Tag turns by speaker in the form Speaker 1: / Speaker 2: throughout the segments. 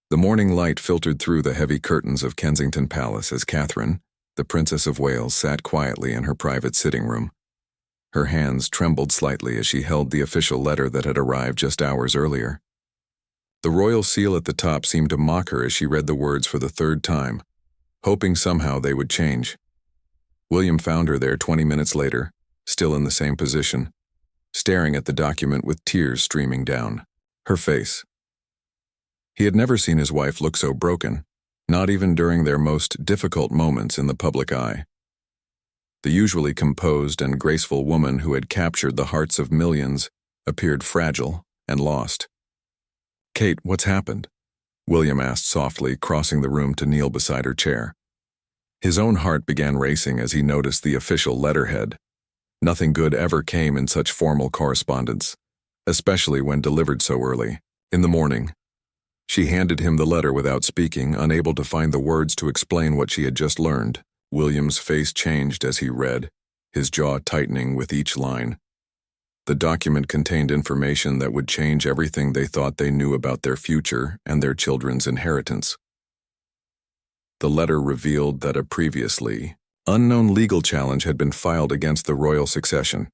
Speaker 1: The morning light filtered through the heavy curtains of Kensington Palace as Catherine, the Princess of Wales, sat quietly in her private sitting room. Her hands trembled slightly as she held the official letter that had arrived just hours earlier. The royal seal at the top seemed to mock her as she read the words for the third time, hoping somehow they would change. William found her there 20 minutes later, still in the same position, staring at the document with tears streaming down her face. He had never seen his wife look so broken, not even during their most difficult moments in the public eye. The usually composed and graceful woman who had captured the hearts of millions appeared fragile and lost. "Kate, what's happened?" William asked softly, crossing the room to kneel beside her chair. His own heart began racing as he noticed the official letterhead. Nothing good ever came in such formal correspondence, especially when delivered so early, in the morning. She handed him the letter without speaking, unable to find the words to explain what she had just learned. William's face changed as he read, his jaw tightening with each line. The document contained information that would change everything they thought they knew about their future and their children's inheritance. The letter revealed that a previously unknown legal challenge had been filed against the royal succession.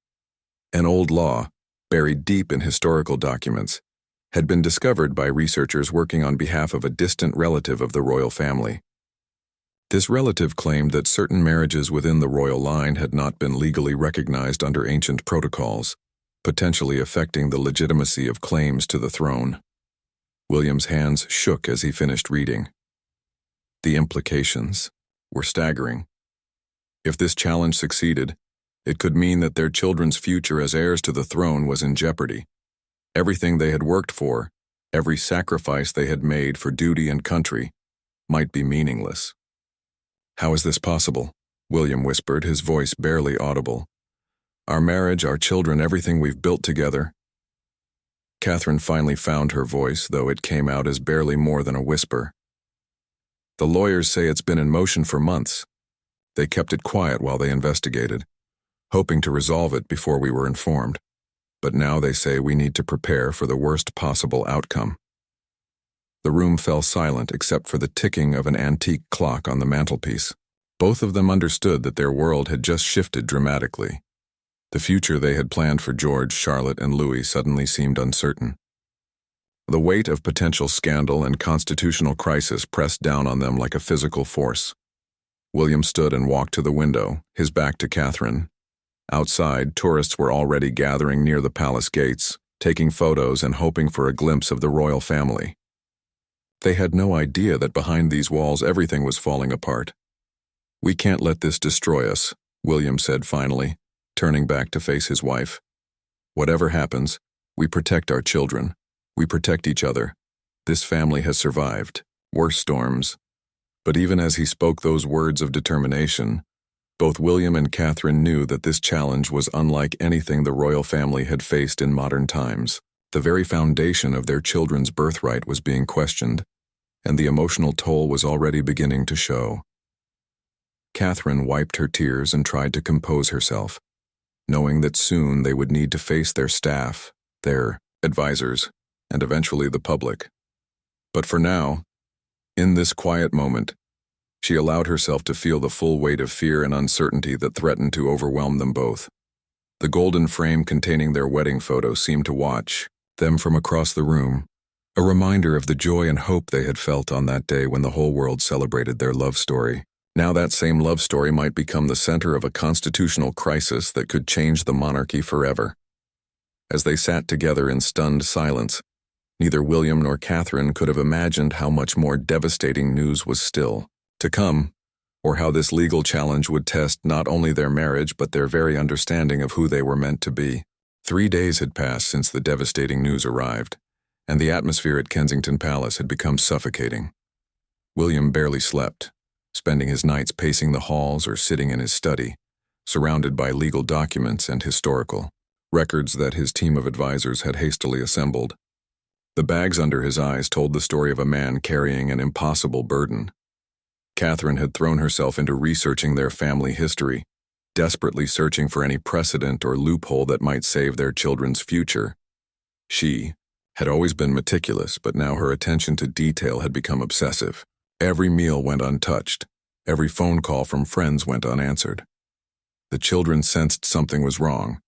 Speaker 1: An old law, buried deep in historical documents, had been discovered by researchers working on behalf of a distant relative of the royal family. This relative claimed that certain marriages within the royal line had not been legally recognized under ancient protocols, potentially affecting the legitimacy of claims to the throne. William's hands shook as he finished reading. The implications were staggering. If this challenge succeeded, it could mean that their children's future as heirs to the throne was in jeopardy. Everything they had worked for, every sacrifice they had made for duty and country, might be meaningless. "How is this possible?" William whispered, his voice barely audible. "Our marriage, our children, everything we've built together." Catherine finally found her voice, though it came out as barely more than a whisper. "The lawyers say it's been in motion for months. They kept it quiet while they investigated, hoping to resolve it before we were informed. But now they say we need to prepare for the worst possible outcome." The room fell silent except for the ticking of an antique clock on the mantelpiece. Both of them understood that their world had just shifted dramatically. The future they had planned for George, Charlotte, and Louis suddenly seemed uncertain. The weight of potential scandal and constitutional crisis pressed down on them like a physical force. William stood and walked to the window, his back to Catherine. Outside, tourists were already gathering near the palace gates, taking photos and hoping for a glimpse of the royal family. They had no idea that behind these walls everything was falling apart. "We can't let this destroy us," William said finally, turning back to face his wife. "Whatever happens, we protect our children. We protect each other. This family has survived worse storms." But even as he spoke those words of determination, both William and Catherine knew that this challenge was unlike anything the royal family had faced in modern times. The very foundation of their children's birthright was being questioned, and the emotional toll was already beginning to show. Catherine wiped her tears and tried to compose herself, knowing that soon they would need to face their staff, their advisors, and eventually the public. But for now, in this quiet moment, she allowed herself to feel the full weight of fear and uncertainty that threatened to overwhelm them both. The golden frame containing their wedding photo seemed to watch them from across the room, a reminder of the joy and hope they had felt on that day when the whole world celebrated their love story. Now that same love story might become the center of a constitutional crisis that could change the monarchy forever. As they sat together in stunned silence, neither William nor Catherine could have imagined how much more devastating news was still to come, or how this legal challenge would test not only their marriage but their very understanding of who they were meant to be. 3 days had passed since the devastating news arrived, and the atmosphere at Kensington Palace had become suffocating. William barely slept, spending his nights pacing the halls or sitting in his study, surrounded by legal documents and historical records that his team of advisors had hastily assembled. The bags under his eyes told the story of a man carrying an impossible burden. Catherine had thrown herself into researching their family history, desperately searching for any precedent or loophole that might save their children's future. She, had always been meticulous, but now her attention to detail had become obsessive. Every meal went untouched. Every phone call from friends went unanswered. The children sensed something was wrong,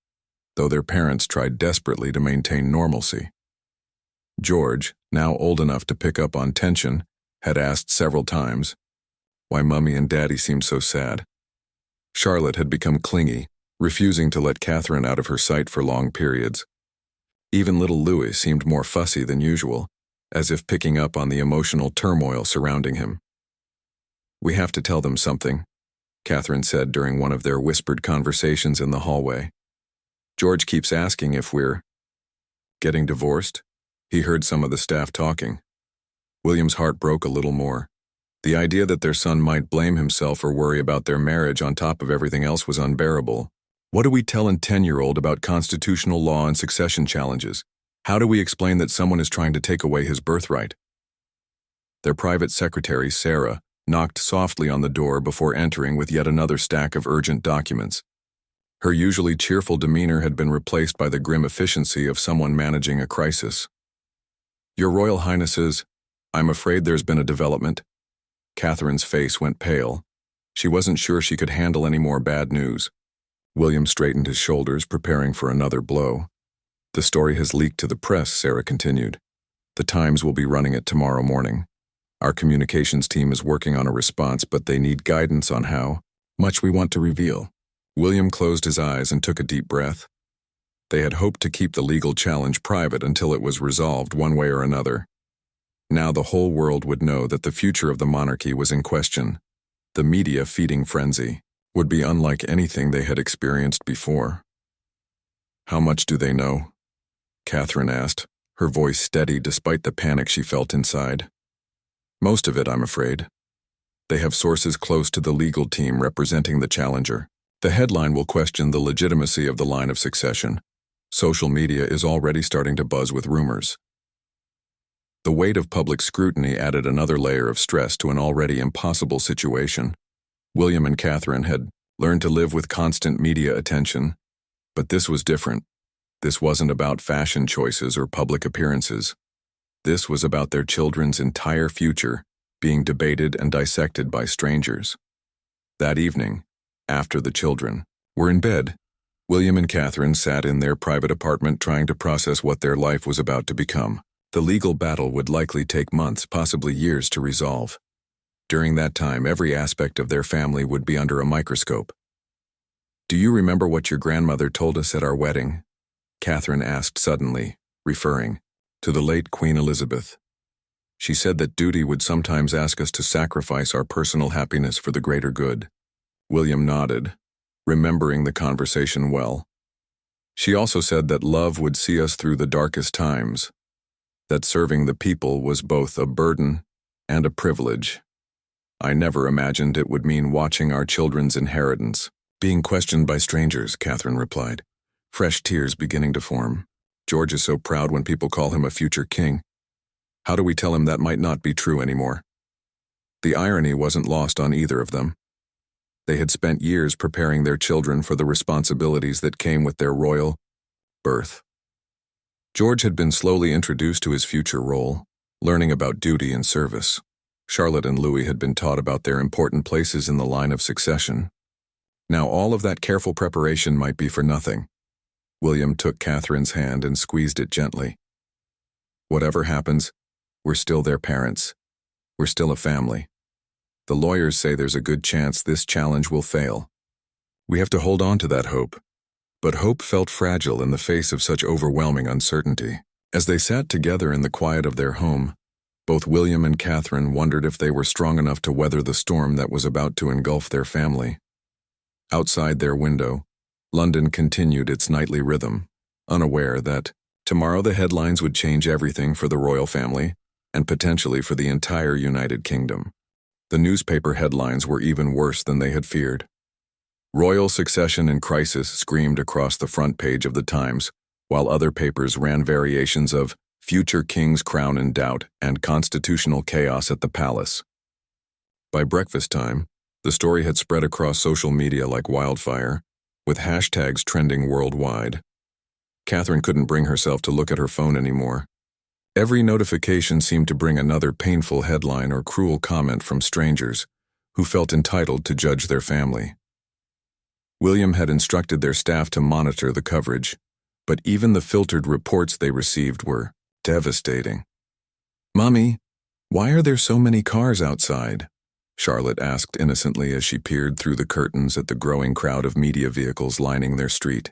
Speaker 1: though their parents tried desperately to maintain normalcy. George, now old enough to pick up on tension, had asked several times why Mummy and Daddy seemed so sad. Charlotte had become clingy, refusing to let Catherine out of her sight for long periods. Even little Louis seemed more fussy than usual, as if picking up on the emotional turmoil surrounding him. "We have to tell them something," Catherine said during one of their whispered conversations in the hallway. "George keeps asking if we're getting divorced." He heard some of the staff talking. William's heart broke a little more. The idea that their son might blame himself or worry about their marriage on top of everything else was unbearable. What do we tell a 10-year-old about constitutional law and succession challenges? How do we explain that someone is trying to take away his birthright? Their private secretary, Sarah, knocked softly on the door before entering with yet another stack of urgent documents. Her usually cheerful demeanor had been replaced by the grim efficiency of someone managing a crisis. "Your Royal Highnesses, I'm afraid there's been a development." Catherine's face went pale. She wasn't sure she could handle any more bad news. William straightened his shoulders, preparing for another blow. "The story has leaked to the press," Sarah continued. "The Times will be running it tomorrow morning. Our communications team is working on a response, but they need guidance on how much we want to reveal." William closed his eyes and took a deep breath. They had hoped to keep the legal challenge private until it was resolved one way or another. Now the whole world would know that the future of the monarchy was in question. The media feeding frenzy would be unlike anything they had experienced before. "How much do they know?" Catherine asked, her voice steady despite the panic she felt inside. "Most of it, I'm afraid. They have sources close to the legal team representing the challenger. The headline will question the legitimacy of the line of succession. Social media is already starting to buzz with rumors." The weight of public scrutiny added another layer of stress to an already impossible situation. William and Catherine had learned to live with constant media attention, but this was different. This wasn't about fashion choices or public appearances. This was about their children's entire future being debated and dissected by strangers. That evening, after the children were in bed, William and Catherine sat in their private apartment trying to process what their life was about to become. The legal battle would likely take months, possibly years, to resolve. During that time, every aspect of their family would be under a microscope. "Do you remember what your grandmother told us at our wedding?" Catherine asked suddenly, referring to the late Queen Elizabeth. "She said that duty would sometimes ask us to sacrifice our personal happiness for the greater good." William nodded, remembering the conversation well. "She also said that love would see us through the darkest times, that serving the people was both a burden and a privilege. I never imagined it would mean watching our children's inheritance being questioned by strangers," Catherine replied, fresh tears beginning to form. "George is so proud when people call him a future king. How do we tell him that might not be true anymore?" The irony wasn't lost on either of them. They had spent years preparing their children for the responsibilities that came with their royal birth. George had been slowly introduced to his future role, learning about duty and service. Charlotte and Louis had been taught about their important places in the line of succession. Now all of that careful preparation might be for nothing. William took Catherine's hand and squeezed it gently. "Whatever happens, we're still their parents. We're still a family. The lawyers say there's a good chance this challenge will fail. We have to hold on to that hope." But hope felt fragile in the face of such overwhelming uncertainty. As they sat together in the quiet of their home, both William and Catherine wondered if they were strong enough to weather the storm that was about to engulf their family. Outside their window, London continued its nightly rhythm, unaware that tomorrow the headlines would change everything for the royal family and potentially for the entire United Kingdom. The newspaper headlines were even worse than they had feared. "Royal succession in crisis" screamed across the front page of the Times, while other papers ran variations of "Future King's Crown in Doubt" and "Constitutional Chaos at the Palace." By breakfast time, the story had spread across social media like wildfire, with hashtags trending worldwide. Catherine couldn't bring herself to look at her phone anymore. Every notification seemed to bring another painful headline or cruel comment from strangers who felt entitled to judge their family. William had instructed their staff to monitor the coverage, but even the filtered reports they received were devastating. "Mommy, why are there so many cars outside?" Charlotte asked innocently as she peered through the curtains at the growing crowd of media vehicles lining their street.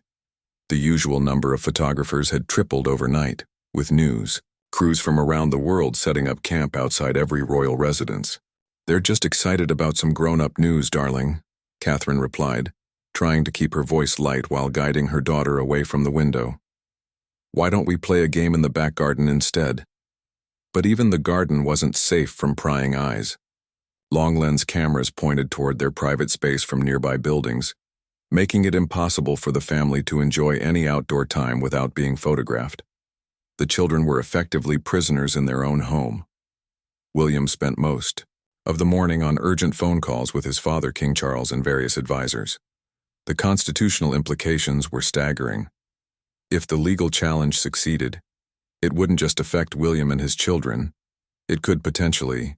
Speaker 1: The usual number of photographers had tripled overnight, with news crews from around the world setting up camp outside every royal residence. "They're just excited about some grown-up news, darling," Catherine replied, trying to keep her voice light while guiding her daughter away from the window. "Why don't we play a game in the back garden instead?" But even the garden wasn't safe from prying eyes. Long-lens cameras pointed toward their private space from nearby buildings, making it impossible for the family to enjoy any outdoor time without being photographed. The children were effectively prisoners in their own home. William spent most of the morning on urgent phone calls with his father, King Charles, and various advisors. The constitutional implications were staggering. If the legal challenge succeeded, it wouldn't just affect William and his children, it could potentially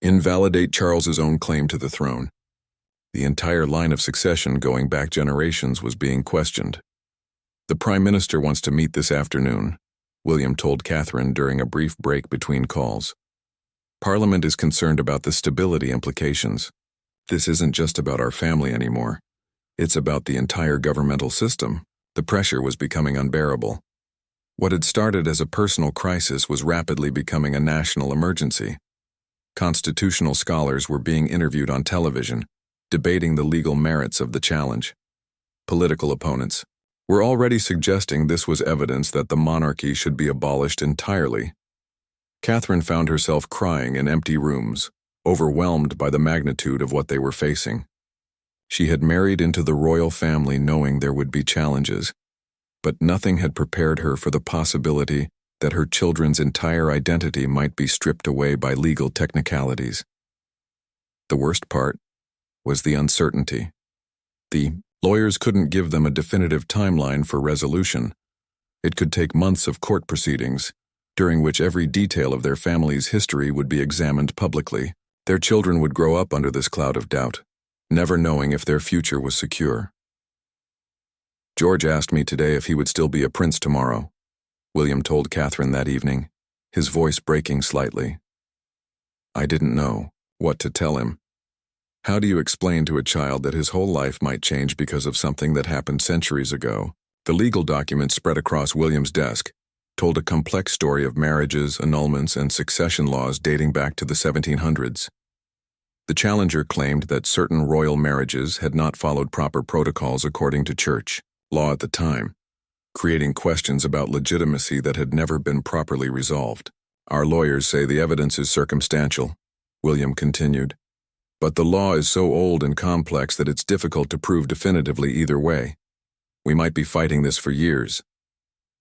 Speaker 1: invalidate Charles's own claim to the throne. The entire line of succession going back generations was being questioned. "The Prime Minister wants to meet this afternoon," William told Catherine during a brief break between calls. "Parliament is concerned about the stability implications. This isn't just about our family anymore. It's about the entire governmental system." The pressure was becoming unbearable. What had started as a personal crisis was rapidly becoming a national emergency. Constitutional scholars were being interviewed on television, debating the legal merits of the challenge. Political opponents were already suggesting this was evidence that the monarchy should be abolished entirely. Catherine found herself crying in empty rooms, overwhelmed by the magnitude of what they were facing. She had married into the royal family knowing there would be challenges, but nothing had prepared her for the possibility that her children's entire identity might be stripped away by legal technicalities. The worst part was the uncertainty. The lawyers couldn't give them a definitive timeline for resolution. It could take months of court proceedings, during which every detail of their family's history would be examined publicly. Their children would grow up under this cloud of doubt, never knowing if their future was secure. "George asked me today if he would still be a prince tomorrow," William told Catherine that evening, his voice breaking slightly. "I didn't know what to tell him. How do you explain to a child that his whole life might change because of something that happened centuries ago?" The legal documents spread across William's desk told a complex story of marriages, annulments, and succession laws dating back to the 1700s. The challenger claimed that certain royal marriages had not followed proper protocols according to church law at the time, creating questions about legitimacy that had never been properly resolved. "Our lawyers say the evidence is circumstantial," William continued, "but the law is so old and complex that it's difficult to prove definitively either way. We might be fighting this for years."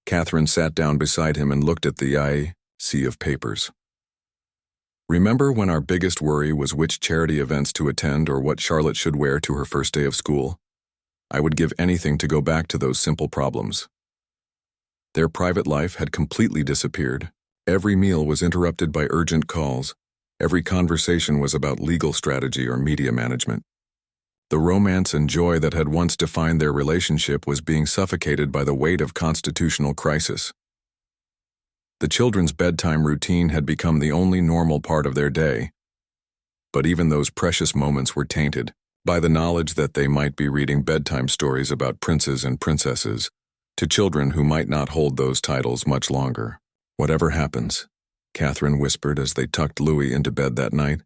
Speaker 1: Catherine sat down beside him and looked at the sea of papers. "Remember when our biggest worry was which charity events to attend or what Charlotte should wear to her first day of school? I would give anything to go back to those simple problems." Their private life had completely disappeared. Every meal was interrupted by urgent calls. Every conversation was about legal strategy or media management. The romance and joy that had once defined their relationship was being suffocated by the weight of constitutional crisis. The children's bedtime routine had become the only normal part of their day. But even those precious moments were tainted by the knowledge that they might be reading bedtime stories about princes and princesses to children who might not hold those titles much longer. "Whatever happens," Catherine whispered as they tucked Louis into bed that night,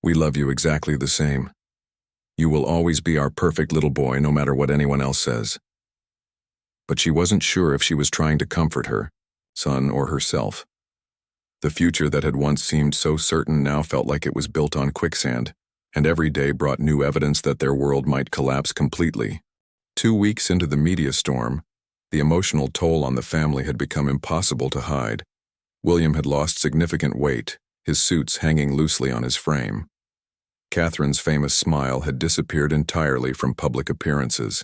Speaker 1: "we love you exactly the same. You will always be our perfect little boy no matter what anyone else says." But she wasn't sure if she was trying to comfort her son or herself. The future that had once seemed so certain now felt like it was built on quicksand, and every day brought new evidence that their world might collapse completely. 2 weeks into the media storm, the emotional toll on the family had become impossible to hide. William had lost significant weight, his suits hanging loosely on his frame. Catherine's famous smile had disappeared entirely from public appearances,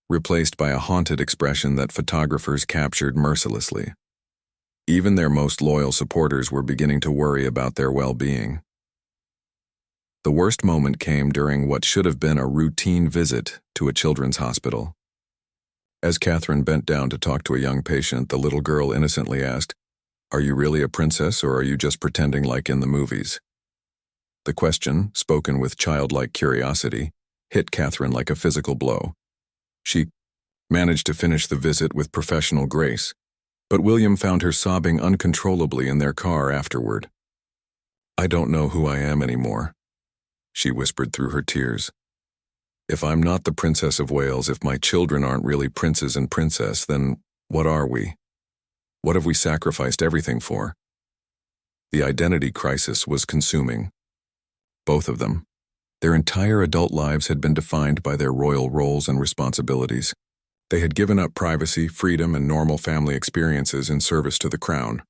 Speaker 1: replaced by a haunted expression that photographers captured mercilessly. Even their most loyal supporters were beginning to worry about their well-being. The worst moment came during what should have been a routine visit to a children's hospital. As Catherine bent down to talk to a young patient, the little girl innocently asked, "Are you really a princess, or are you just pretending like in the movies?" The question, spoken with childlike curiosity, hit Catherine like a physical blow. She managed to finish the visit with professional grace, but William found her sobbing uncontrollably in their car afterward. "I don't know who I am anymore," she whispered through her tears. "If I'm not the Princess of Wales, if my children aren't really princes and princess, then what are we? What have we sacrificed everything for?" The identity crisis was consuming both of them. Their entire adult lives had been defined by their royal roles and responsibilities. They had given up privacy, freedom, and normal family experiences in service to the crown.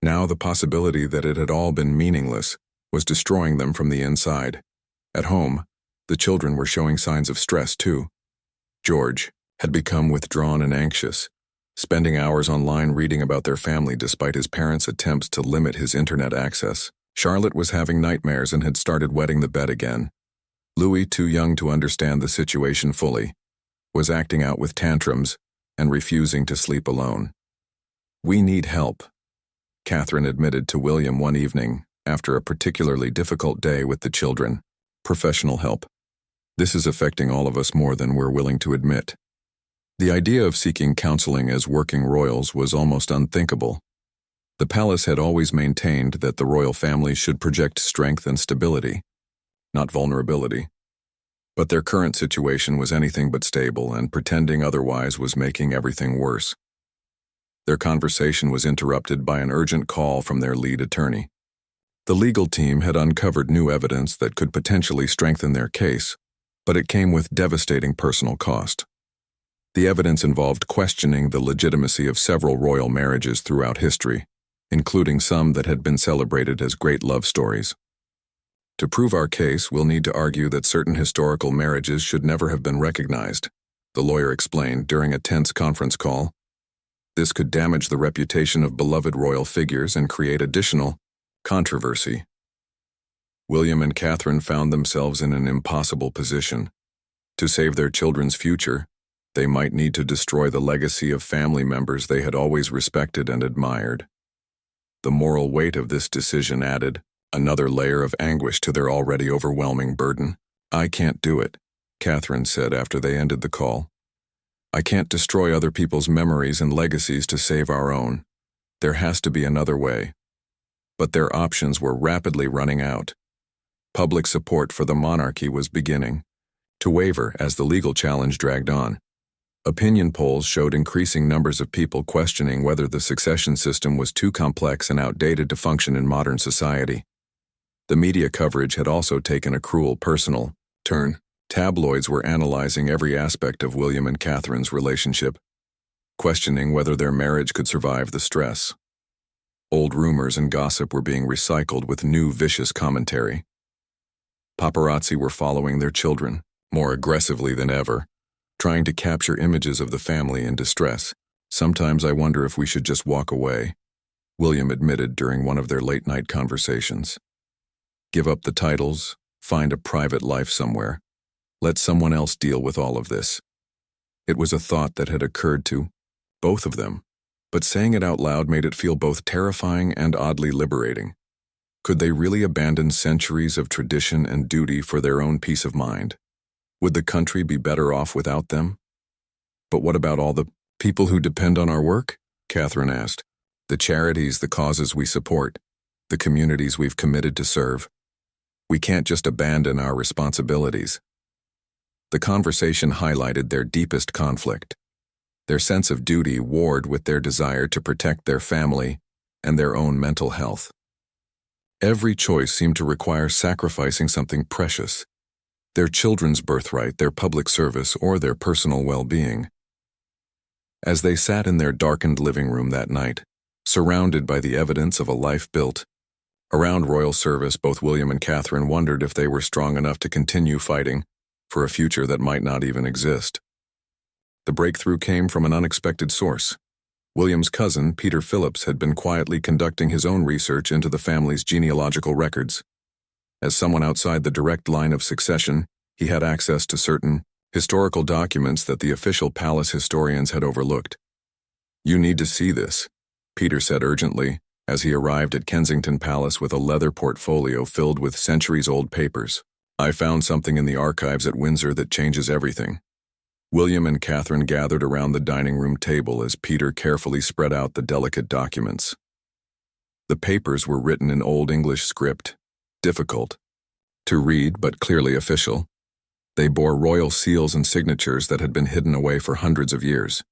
Speaker 1: Now the possibility that it had all been meaningless was destroying them from the inside. At home, the children were showing signs of stress too. George had become withdrawn and anxious, spending hours online reading about their family despite his parents' attempts to limit his internet access. Charlotte was having nightmares and had started wetting the bed again. Louis, too young to understand the situation fully, was acting out with tantrums and refusing to sleep alone. "We need help," Catherine admitted to William one evening after a particularly difficult day with the children. "Professional help. This is affecting all of us more than we're willing to admit." The idea of seeking counseling as working royals was almost unthinkable. The palace had always maintained that the royal family should project strength and stability, not vulnerability. But their current situation was anything but stable, and pretending otherwise was making everything worse. Their conversation was interrupted by an urgent call from their lead attorney. The legal team had uncovered new evidence that could potentially strengthen their case, but it came with devastating personal cost. The evidence involved questioning the legitimacy of several royal marriages throughout history, including some that had been celebrated as great love stories. "To prove our case, we'll need to argue that certain historical marriages should never have been recognized," the lawyer explained during a tense conference call. "This could damage the reputation of beloved royal figures and create additional controversy." William and Catherine found themselves in an impossible position. To save their children's future, they might need to destroy the legacy of family members they had always respected and admired. The moral weight of this decision added another layer of anguish to their already overwhelming burden. "I can't do it," Catherine said after they ended the call. "I can't destroy other people's memories and legacies to save our own. There has to be another way." But their options were rapidly running out. Public support for the monarchy was beginning to waver as the legal challenge dragged on. Opinion polls showed increasing numbers of people questioning whether the succession system was too complex and outdated to function in modern society. The media coverage had also taken a cruel personal turn. Tabloids were analyzing every aspect of William and Catherine's relationship, questioning whether their marriage could survive the stress. Old rumors and gossip were being recycled with new vicious commentary. Paparazzi were following their children, more aggressively than ever, trying to capture images of the family in distress. "Sometimes I wonder if we should just walk away," William admitted during one of their late-night conversations. "Give up the titles, find a private life somewhere. Let someone else deal with all of this." It was a thought that had occurred to both of them, but saying it out loud made it feel both terrifying and oddly liberating. Could they really abandon centuries of tradition and duty for their own peace of mind? Would the country be better off without them? "But what about all the people who depend on our work?" Catherine asked. "The charities, the causes we support, the communities we've committed to serve. We can't just abandon our responsibilities." The conversation highlighted their deepest conflict. Their sense of duty warred with their desire to protect their family and their own mental health. Every choice seemed to require sacrificing something precious: their children's birthright, their public service, or their personal well-being. As they sat in their darkened living room that night, surrounded by the evidence of a life built around royal service, both William and Catherine wondered if they were strong enough to continue fighting for a future that might not even exist. The breakthrough came from an unexpected source. William's cousin, Peter Phillips, had been quietly conducting his own research into the family's genealogical records. As someone outside the direct line of succession, he had access to certain historical documents that the official palace historians had overlooked. "You need to see this," Peter said urgently, as he arrived at Kensington Palace with a leather portfolio filled with centuries-old papers. "I found something in the archives at Windsor that changes everything." William and Catherine gathered around the dining room table as Peter carefully spread out the delicate documents. The papers were written in Old English script, difficult to read but clearly official. They bore royal seals and signatures that had been hidden away for hundreds of years.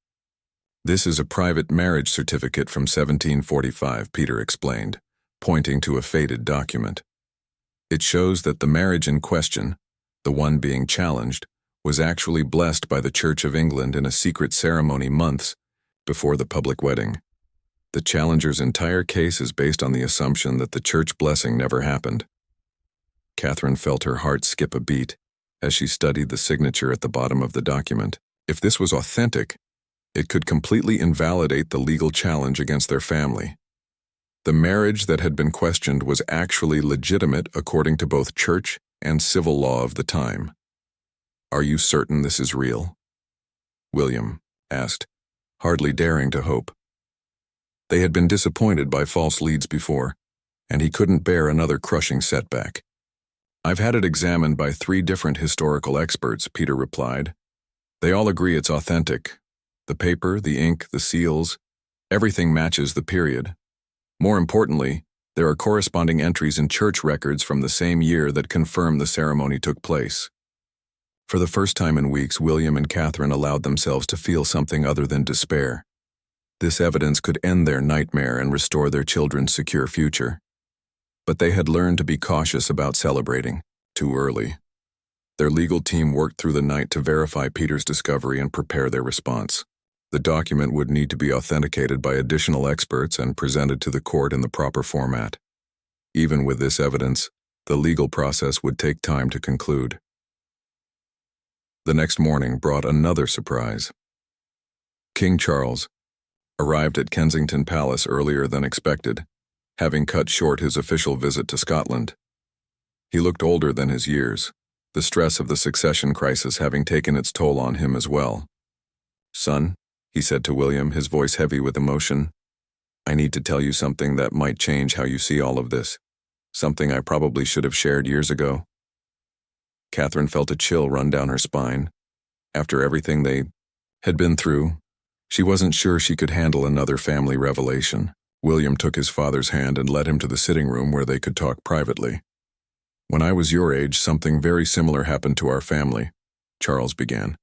Speaker 1: "This is a private marriage certificate from 1745, Peter explained, pointing to a faded document. "It shows that the marriage in question, the one being challenged, was actually blessed by the Church of England in a secret ceremony months before the public wedding. The challenger's entire case is based on the assumption that the church blessing never happened." Catherine felt her heart skip a beat as she studied the signature at the bottom of the document. If this was authentic, it could completely invalidate the legal challenge against their family. The marriage that had been questioned was actually legitimate according to both church and civil law of the time. "Are you certain this is real?" William asked, hardly daring to hope. They had been disappointed by false leads before, and he couldn't bear another crushing setback. "I've had it examined by 3 different historical experts," Peter replied. "They all agree it's authentic. The paper, the ink, the seals, everything matches the period. More importantly, there are corresponding entries in church records from the same year that confirm the ceremony took place." For the first time in weeks, William and Catherine allowed themselves to feel something other than despair. This evidence could end their nightmare and restore their children's secure future. But they had learned to be cautious about celebrating too early. Their legal team worked through the night to verify Peter's discovery and prepare their response. The document would need to be authenticated by additional experts and presented to the court in the proper format. Even with this evidence, the legal process would take time to conclude. The next morning brought another surprise. King Charles arrived at Kensington Palace earlier than expected, having cut short his official visit to Scotland. He looked older than his years, the stress of the succession crisis having taken its toll on him as well. "Son," he said to William, his voice heavy with emotion, "I need to tell you something that might change how you see all of this. Something I probably should have shared years ago." Catherine felt a chill run down her spine. After everything they had been through, she wasn't sure she could handle another family revelation. William took his father's hand and led him to the sitting room where they could talk privately. "When I was your age, something very similar happened to our family," Charles began.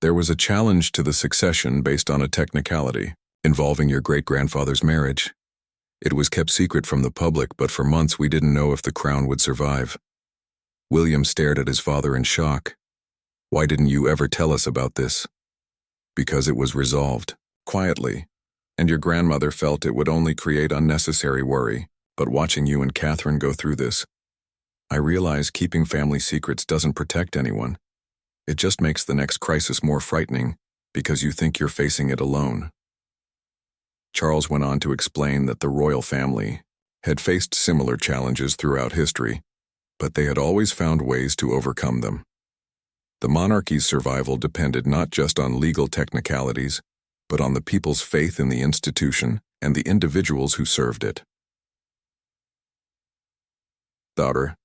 Speaker 1: "There was a challenge to the succession based on a technicality involving your great-grandfather's marriage. It was kept secret from the public, but for months we didn't know if the crown would survive." William stared at his father in shock. "Why didn't you ever tell us about this?" "Because it was resolved, quietly, and your grandmother felt it would only create unnecessary worry. But watching you and Catherine go through this, I realize keeping family secrets doesn't protect anyone. It just makes the next crisis more frightening because you think you're facing it alone." Charles went on to explain that the royal family had faced similar challenges throughout history, but they had always found ways to overcome them. The monarchy's survival depended not just on legal technicalities, but on the people's faith in the institution and the individuals who served it. "Daughter,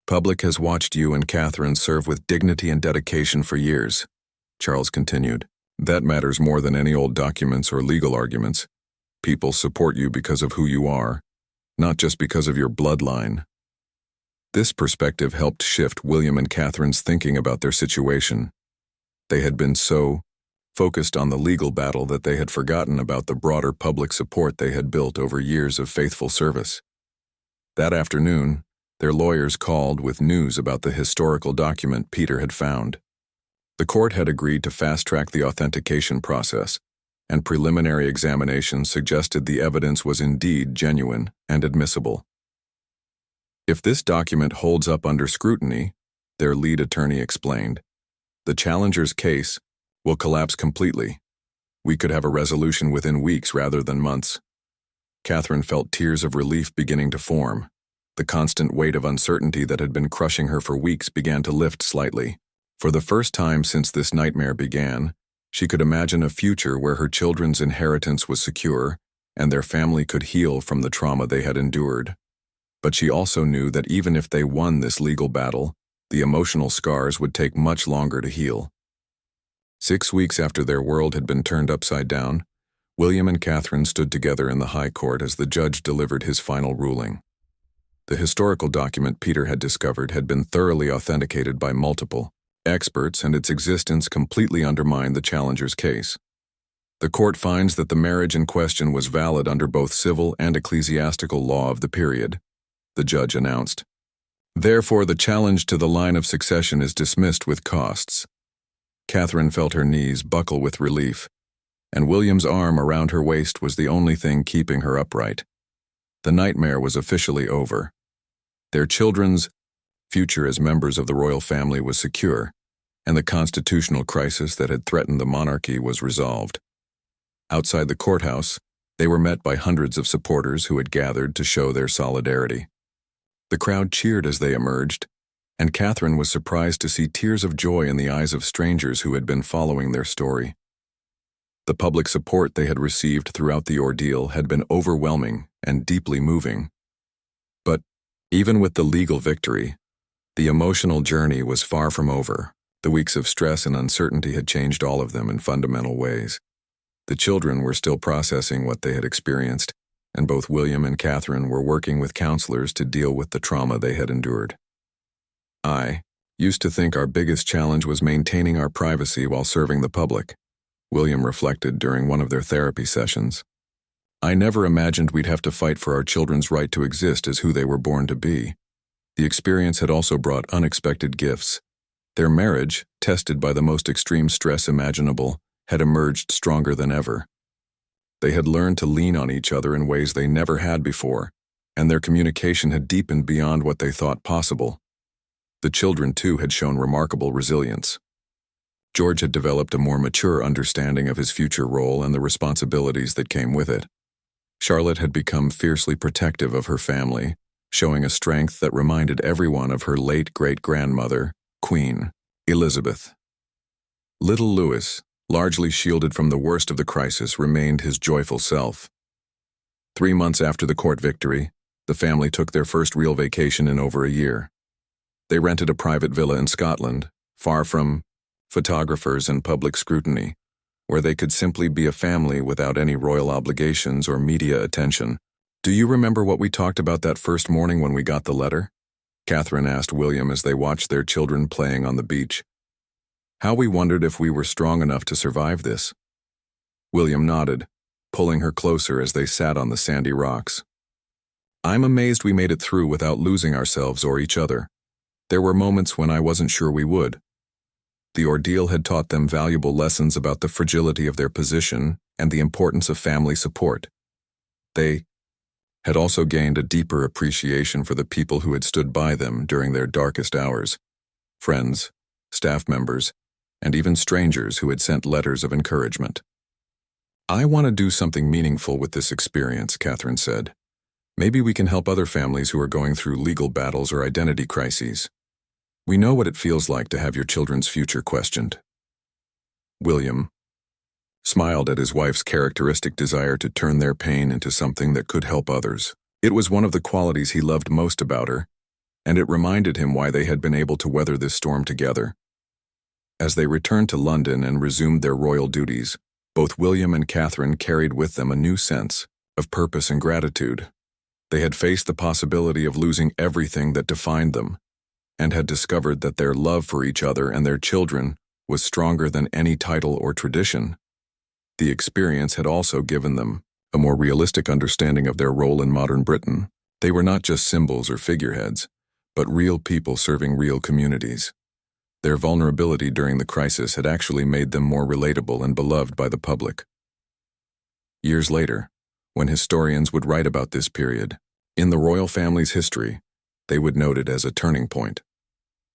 Speaker 1: public has watched you and Catherine serve with dignity and dedication for years," Charles continued. "That matters more than any old documents or legal arguments. People support you because of who you are, not just because of your bloodline." This perspective helped shift William and Catherine's thinking about their situation. They had been so focused on the legal battle that they had forgotten about the broader public support they had built over years of faithful service. That afternoon, their lawyers called with news about the historical document Peter had found. The court had agreed to fast-track the authentication process, and preliminary examinations suggested the evidence was indeed genuine and admissible. "If this document holds up under scrutiny," their lead attorney explained, "the challenger's case will collapse completely. We could have a resolution within weeks rather than months. Catherine felt tears of relief beginning to form. The constant weight of uncertainty that had been crushing her for weeks began to lift slightly. For the first time since this nightmare began, she could imagine a future where her children's inheritance was secure and their family could heal from the trauma they had endured. But she also knew that even if they won this legal battle, the emotional scars would take much longer to heal. 6 weeks after their world had been turned upside down, William and Catherine stood together in the High Court as the judge delivered his final ruling. The historical document Peter had discovered had been thoroughly authenticated by multiple experts, and its existence completely undermined the challenger's case. The court finds that the marriage in question was valid under both civil and ecclesiastical law of the period, the judge announced. Therefore, the challenge to the line of succession is dismissed with costs. Catherine felt her knees buckle with relief, and William's arm around her waist was the only thing keeping her upright. The nightmare was officially over. Their children's future as members of the royal family was secure, and the constitutional crisis that had threatened the monarchy was resolved. Outside the courthouse, they were met by hundreds of supporters who had gathered to show their solidarity. The crowd cheered as they emerged, and Catherine was surprised to see tears of joy in the eyes of strangers who had been following their story. The public support they had received throughout the ordeal had been overwhelming and deeply moving. But even with the legal victory, the emotional journey was far from over. The weeks of stress and uncertainty had changed all of them in fundamental ways. The children were still processing what they had experienced, and both William and Catherine were working with counselors to deal with the trauma they had endured. I used to think our biggest challenge was maintaining our privacy while serving the public, William reflected during one of their therapy sessions. I never imagined we'd have to fight for our children's right to exist as who they were born to be. The experience had also brought unexpected gifts. Their marriage, tested by the most extreme stress imaginable, had emerged stronger than ever. They had learned to lean on each other in ways they never had before, and their communication had deepened beyond what they thought possible. The children, too, had shown remarkable resilience. George had developed a more mature understanding of his future role and the responsibilities that came with it. Charlotte had become fiercely protective of her family, showing a strength that reminded everyone of her late great-grandmother, Queen Elizabeth. Little Louis, largely shielded from the worst of the crisis, remained his joyful self. 3 months after the court victory, the family took their first real vacation in over a year. They rented a private villa in Scotland, far from photographers and public scrutiny, where they could simply be a family without any royal obligations or media attention. "Do you remember what we talked about that first morning when we got the letter?" Catherine asked William as they watched their children playing on the beach. "How we wondered if we were strong enough to survive this." William nodded, pulling her closer as they sat on the sandy rocks. "I'm amazed we made it through without losing ourselves or each other. There were moments when I wasn't sure we would." The ordeal had taught them valuable lessons about the fragility of their position and the importance of family support. They had also gained a deeper appreciation for the people who had stood by them during their darkest hours: friends, staff members, and even strangers who had sent letters of encouragement. "I want to do something meaningful with this experience," Catherine said. "Maybe we can help other families who are going through legal battles or identity crises. We know what it feels like to have your children's future questioned." William smiled at his wife's characteristic desire to turn their pain into something that could help others. It was one of the qualities he loved most about her, and it reminded him why they had been able to weather this storm together. As they returned to London and resumed their royal duties, both William and Catherine carried with them a new sense of purpose and gratitude. They had faced the possibility of losing everything that defined them, and had discovered that their love for each other and their children was stronger than any title or tradition. The experience had also given them a more realistic understanding of their role in modern Britain. They were not just symbols or figureheads, but real people serving real communities. Their vulnerability during the crisis had actually made them more relatable and beloved by the public. Years later, when historians would write about this period, in the royal family's history, they would note it as a turning point.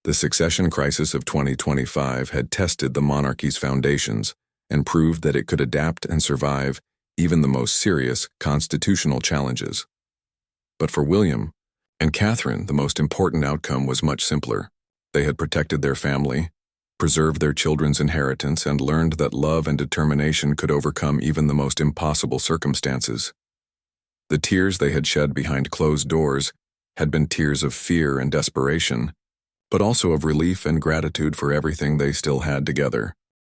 Speaker 1: The succession crisis of 2025 had tested the monarchy's foundations and proved that it could adapt and survive even the most serious constitutional challenges. But for William and Catherine, the most important outcome was much simpler. They had protected their family, preserved their children's inheritance, and learned that love and determination could overcome even the most impossible circumstances. The tears they had shed behind closed doors had been tears of fear and desperation, but also of relief and gratitude for everything they still had together.